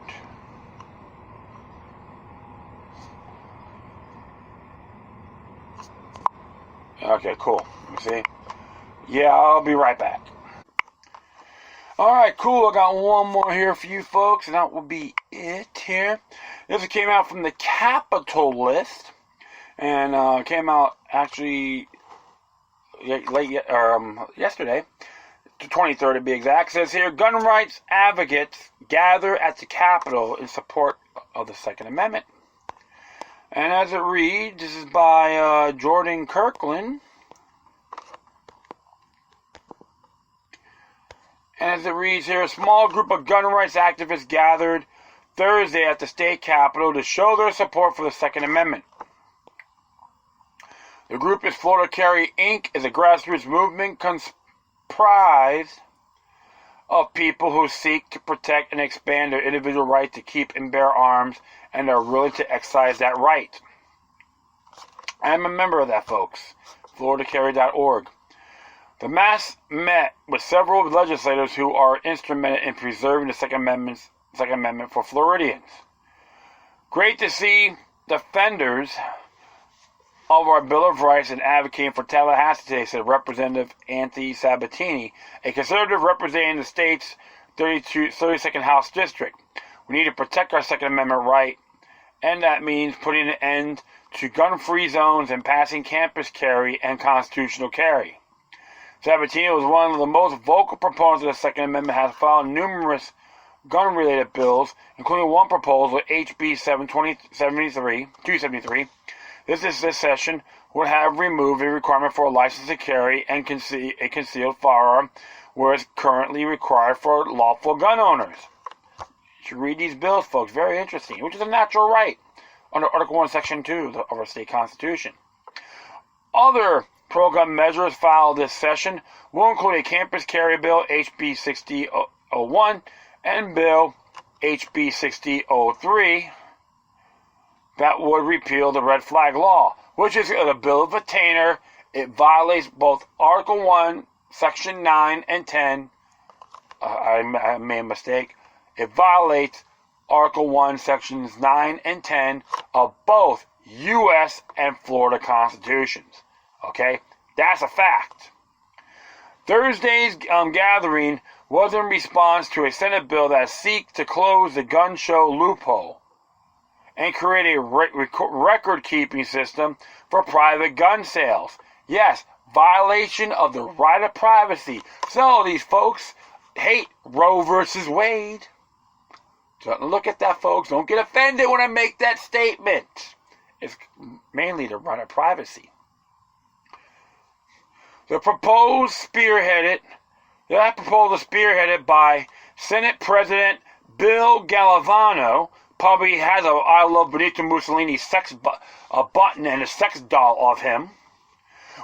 A: Okay, cool. Let me see. Yeah, I'll be right back. Alright, cool. I got one more here for you folks, and that will be it here. This came out from the Capitol list, and came out actually yesterday, the 23rd to be exact. It says here, gun rights advocates gather at the Capitol in support of the Second Amendment. And as it reads, this is by Jordan Kirkland. And as it reads here, a small group of gun rights activists gathered Thursday at the state capitol to show their support for the Second Amendment. The group is Florida Carry Inc. is a grassroots movement comprised of people who seek to protect and expand their individual right to keep and bear arms and are willing to exercise that right. I'm a member of that, folks. FloridaCarry.org. The mass met with several legislators who are instrumental in preserving the Second Amendment for Floridians. Great to see defenders of our Bill of Rights and advocating for Tallahassee today, said Representative Anthony Sabatini, a conservative representing the state's 32nd House District. We need to protect our Second Amendment right, and that means putting an end to gun-free zones and passing campus carry and constitutional carry. Sabatino was one of the most vocal proponents of the Second Amendment, has filed numerous gun-related bills, including one proposal, HB 273. This session would have removed a requirement for a license to carry and a concealed firearm, whereas currently required for lawful gun owners. You should read these bills, folks. Very interesting. Which is a natural right under Article 1, Section 2 of our state constitution. Other pro-gun measures filed this session will include a campus carry bill, HB 6001, and Bill HB 6003, that would repeal the red flag law, which is a bill of attainder. It violates both Article 1, Section 9 and 10. I made a mistake. It violates Article 1, Sections 9 and 10 of both U.S. and Florida constitutions. Okay? That's a fact. Thursday's gathering was in response to a Senate bill that seeks to close the gun show loophole and create a record-keeping system for private gun sales. Yes, violation of the right of privacy. So these folks hate Roe versus Wade. So look at that, folks. Don't get offended when I make that statement. It's mainly the right of privacy. The proposal spearheaded by Senate President Bill Galvano, probably has a I Love Benito Mussolini a button and a sex doll of him,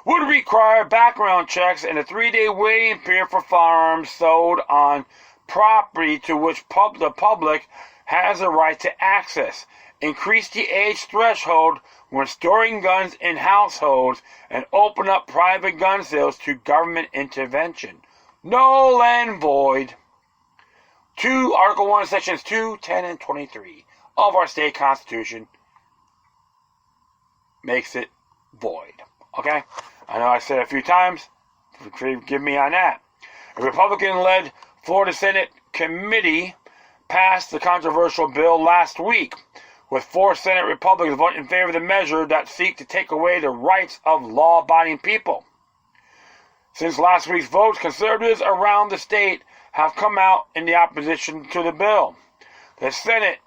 A: would require background checks and a 3-day waiting period for firearms sold on property to which the public has a right to access, increase the age threshold when storing guns in households, and open up private gun sales to government intervention. Null and void. Article 1, Sections 2, 10, and 23 of our state constitution makes it void. Okay? I know I said it a few times. Forgive me on that. A Republican-led Florida Senate committee passed the controversial bill last week, with 4 Senate Republicans voting in favor of the measure that seeks to take away the rights of law-abiding people. Since last week's votes, conservatives around the state have come out in the opposition to the bill. The Senate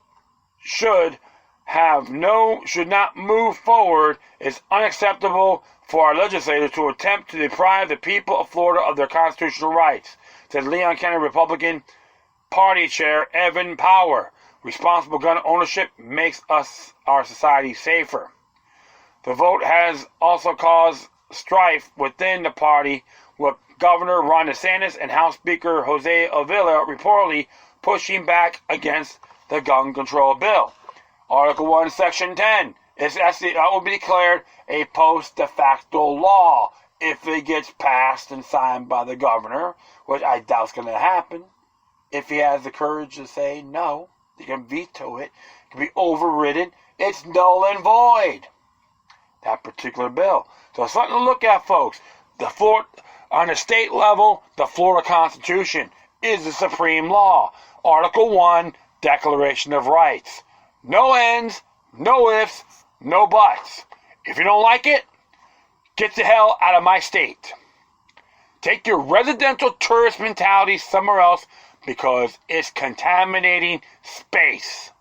A: should not move forward. It's unacceptable for our legislators to attempt to deprive the people of Florida of their constitutional rights, said Leon County Republican Party Chair Evan Power. Responsible gun ownership makes our society safer. The vote has also caused strife within the party, with Governor Ron DeSantis and House Speaker Jose Avila reportedly pushing back against the gun control bill. Article 1, Section 10 will be declared a post-de facto law if it gets passed and signed by the governor, which I doubt is going to happen. If he has the courage to say no, he can veto it. It can be overridden. It's null and void. That particular bill. So something to look at, folks. On the state level, the Florida Constitution is the supreme law. Article 1, Declaration of Rights. No ends, no ifs, no buts. If you don't like it, get the hell out of my state. Take your residential tourist mentality somewhere else, because it's contaminating space.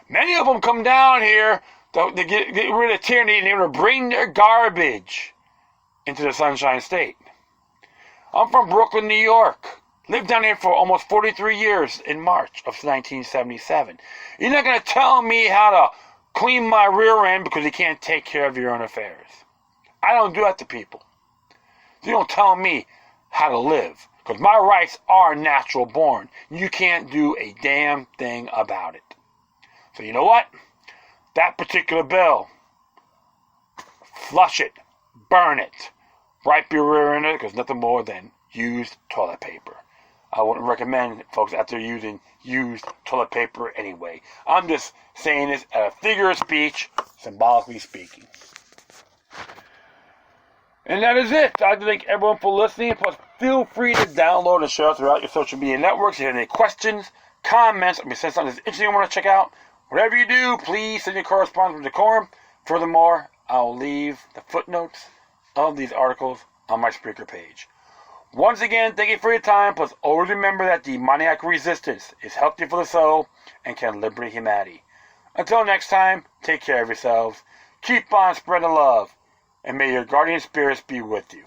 A: Many of them come down here to get rid of tyranny and they want to bring their garbage into the Sunshine State. I'm from Brooklyn, New York. Lived down here for almost 43 years in March of 1977. You're not going to tell me how to clean my rear end because you can't take care of your own affairs. I don't do that to people. You don't tell me how to live, because my rights are natural born. You can't do a damn thing about it. So you know what? That particular bill, flush it, burn it, wipe your rear end, because nothing more than used toilet paper. I wouldn't recommend folks out there using used toilet paper anyway. I'm just saying this as a figure of speech, symbolically speaking. And that is it. I'd like to thank everyone for listening. Plus, feel free to download and share throughout your social media networks. If you have any questions, comments, or you send something that's interesting you want to check out, whatever you do, please send your correspondence with decorum. Furthermore, I'll leave the footnotes of these articles on my Spreaker page. Once again, thank you for your time. Plus, always remember that demoniac resistance is healthy for the soul and can liberate humanity. Until next time, take care of yourselves. Keep on spreading love. And may your guardian spirits be with you.